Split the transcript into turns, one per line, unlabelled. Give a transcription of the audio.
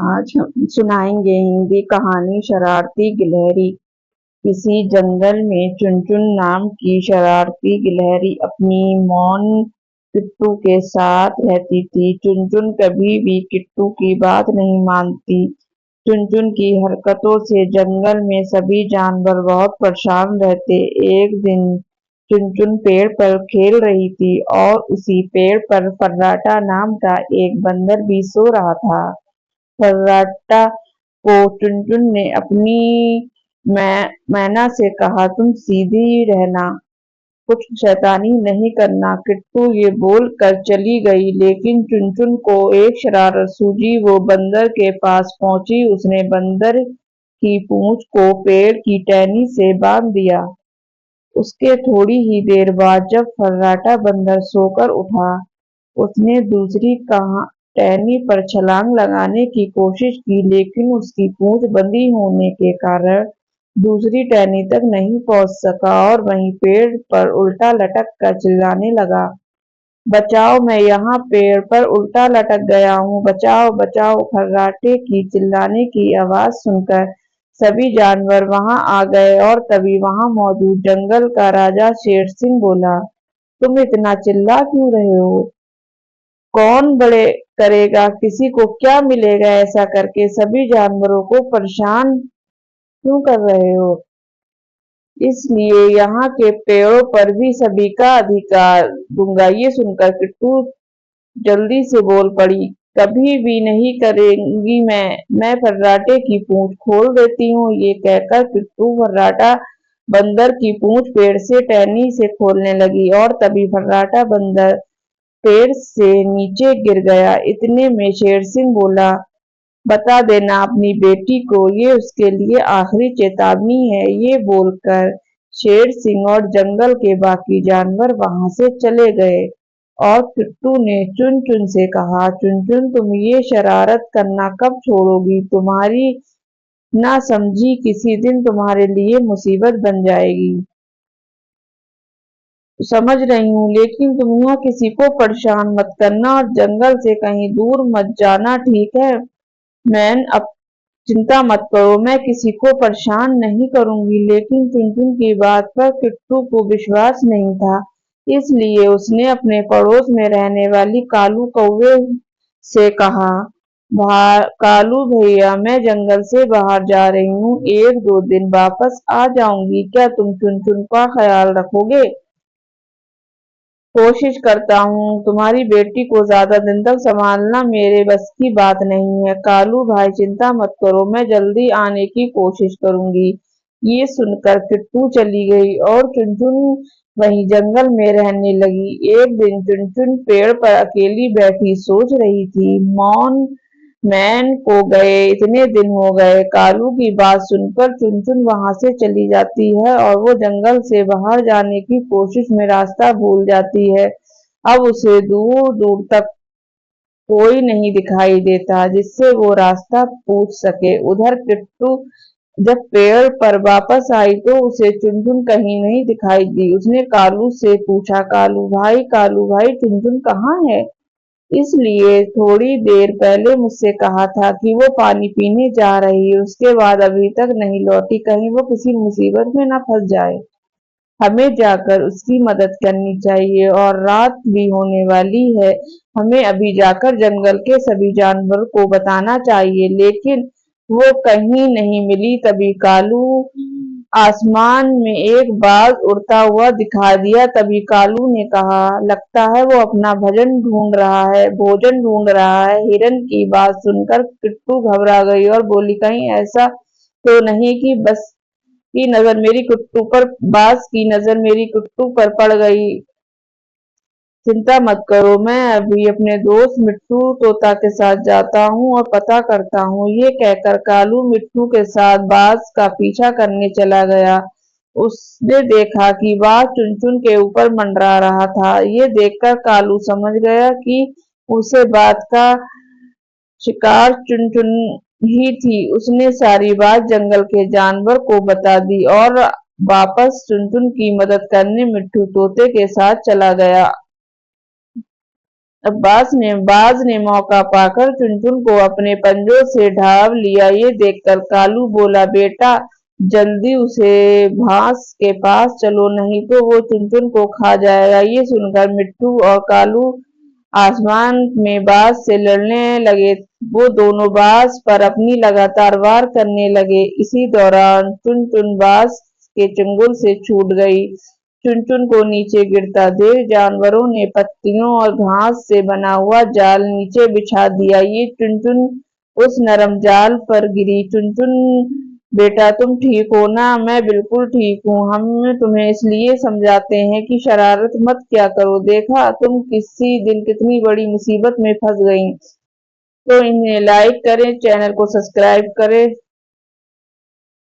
आज हम सुनाएंगे हिंदी कहानी शरारती गिलहरी। किसी जंगल में चुनचुन नाम की शरारती गिलहरी अपनी मौन किट्टू के साथ रहती थी। चुनचुन कभी भी किट्टू की बात नहीं मानती। चुनचुन की हरकतों से जंगल में सभी जानवर बहुत परेशान रहते। एक दिन चुनचुन पेड़ पर खेल रही थी और उसी पेड़ पर फर्राटा नाम का एक बंदर भी सो रहा था। फर्राटा को चुनचुन ने अपनी मैना से कहा, तुम सीधी रहना, कुछ शैतानी नहीं करना। किट्टू ये बोलकर चली गई, लेकिन चुनचुन को एक शरारत सूझी। वो बंदर के पास पहुंची। उसने बंदर की पूंछ को पेड़ की टहनी से बांध दिया। उसके थोड़ी ही देर बाद जब फर्राटा बंदर सोकर उठा, उसने दूसरी टहनी पर छलांग लगाने की कोशिश की, लेकिन उसकी पूंछ बंधी होने के कारण दूसरी टहनी तक नहीं पहुंच सका और वहीं पेड़ पर उल्टा लटक कर चिल्लाने लगा, बचाओ, मैं यहाँ पेड़ पर उल्टा लटक गया हूँ, बचाओ बचाओ। फर्राटे की चिल्लाने की आवाज सुनकर सभी जानवर वहां आ गए और तभी वहां मौजूद जंगल का राजा शेर सिंह बोला, तुम इतना चिल्ला क्यों रहे हो? कौन बड़े करेगा, किसी को क्या मिलेगा? ऐसा करके सभी जानवरों को परेशान क्यों कर रहे हो? इसलिए यहाँ के पेड़ों पर भी सभी का अधिकार दूंगा। ये सुनकर किट्टू जल्दी से बोल पड़ी, कभी भी नहीं करेंगी। मैं फर्राटे की पूंछ खोल देती हूँ। ये कहकर किट्टू फर्राटा बंदर की पूंछ पेड़ से टहनी से खोलने लगी और तभी फर्राटा बंदर पेड़ से नीचे गिर गया। इतने में शेर सिंह बोला, बता देना अपनी बेटी को, ये उसके लिए आखिरी चेतावनी है। ये बोलकर शेर सिंह और जंगल के बाकी जानवर वहां से चले गए और किट्टू ने चुन चुन से कहा, चुन चुन, तुम ये शरारत करना कब छोड़ोगी? तुम्हारी ना समझी किसी दिन तुम्हारे लिए मुसीबत बन जाएगी। समझ रही हूँ, लेकिन तुम यहाँ किसी को परेशान मत करना और जंगल से कहीं दूर मत जाना, ठीक है? मैन, अब चिंता मत करो, मैं किसी को परेशान नहीं करूंगी। लेकिन चुनचुन की बात पर किट्टू को विश्वास नहीं था, इसलिए उसने अपने पड़ोस में रहने वाली कालू कौवे से कहा, कालू भैया, मैं जंगल से बाहर जा रही हूँ, एक दो दिन वापस आ जाऊंगी, क्या तुम चुनचुन का ख्याल रखोगे? कोशिश करता हूँ। तुम्हारी बेटी को ज्यादा दिन तक संभालना मेरे बस की बात नहीं है। कालू भाई, चिंता मत करो, मैं जल्दी आने की कोशिश करूंगी। ये सुनकर किट्टू चली गई और चुनचुन वहीं जंगल में रहने लगी। एक दिन चुनचुन पेड़ पर अकेली बैठी सोच रही थी, मौन मैन को गए इतने दिन हो गए। कालू की बात सुनकर चुनचुन वहां से चली जाती है और वो जंगल से बाहर जाने की कोशिश में रास्ता भूल जाती है। अब उसे दूर दूर तक कोई नहीं दिखाई देता जिससे वो रास्ता पूछ सके। उधर किट्टू जब पेड़ पर वापस आई तो उसे चुनचुन कहीं नहीं दिखाई दी। उसने कालू से पूछा, कालू भाई, चुनचुन कहाँ है? इसलिए थोड़ी देर पहले मुझसे कहा था कि वो पानी पीने जा रही है, उसके बाद अभी तक नहीं लौटी, कहीं वो किसी मुसीबत में ना फंस जाए। हमें जाकर उसकी मदद करनी चाहिए और रात भी होने वाली है। हमें अभी जाकर जंगल के सभी जानवरों को बताना चाहिए। लेकिन वो कहीं नहीं मिली। तभी कालू आसमान में एक बाज उड़ता हुआ दिखा दिया। तभी कालू ने कहा, लगता है वो अपना भोजन ढूंढ रहा है। हिरन की बात सुनकर किट्टू घबरा गई और बोली, कहीं ऐसा तो नहीं कि बाज की नजर मेरी कुट्टू पर पड़ गई। चिंता मत करो, मैं अभी अपने दोस्त मिट्टू तोता के साथ जाता हूँ और पता करता हूँ। ये कहकर कालू मिट्टू के साथ बाज का पीछा करने चला गया। उसने देखा कि बाज चुनचुन के ऊपर मंडरा रहा था। ये देखकर कालू समझ गया कि उसे बात का शिकार चुनचुन ही थी। उसने सारी बात जंगल के जानवर को बता दी और वापस चुनचुन की मदद करने मिट्टू तोते के साथ चला गया। बाज ने मौका पाकर चुनचुन को अपने पंजों से ढांप लिया। ये देखकर कालू बोला, बेटा जल्दी उसे घास के पास चलो, नहीं तो वो चुनचुन को खा जाएगा। ये सुनकर मिट्टू और कालू आसमान में बाज से लड़ने लगे। वो दोनों बाज पर अपनी लगातार वार करने लगे। इसी दौरान चुनचुन बाज के चंगुल से छूट गई। चुनचुन को नीचे गिरता देख जानवरों ने पत्तियों और घास से बना हुआ जाल नीचे बिछा दिया। ये चुनचुन उस नरम जाल पर गिरी। चुनचुन बेटा तुम ठीक हो ना? मैं बिल्कुल ठीक हूँ। हम तुम्हें इसलिए समझाते हैं कि शरारत मत किया करो। देखा तुम किसी दिन कितनी बड़ी मुसीबत में फंस गई। तो इन्हें लाइक करें, चैनल को सब्सक्राइब करें।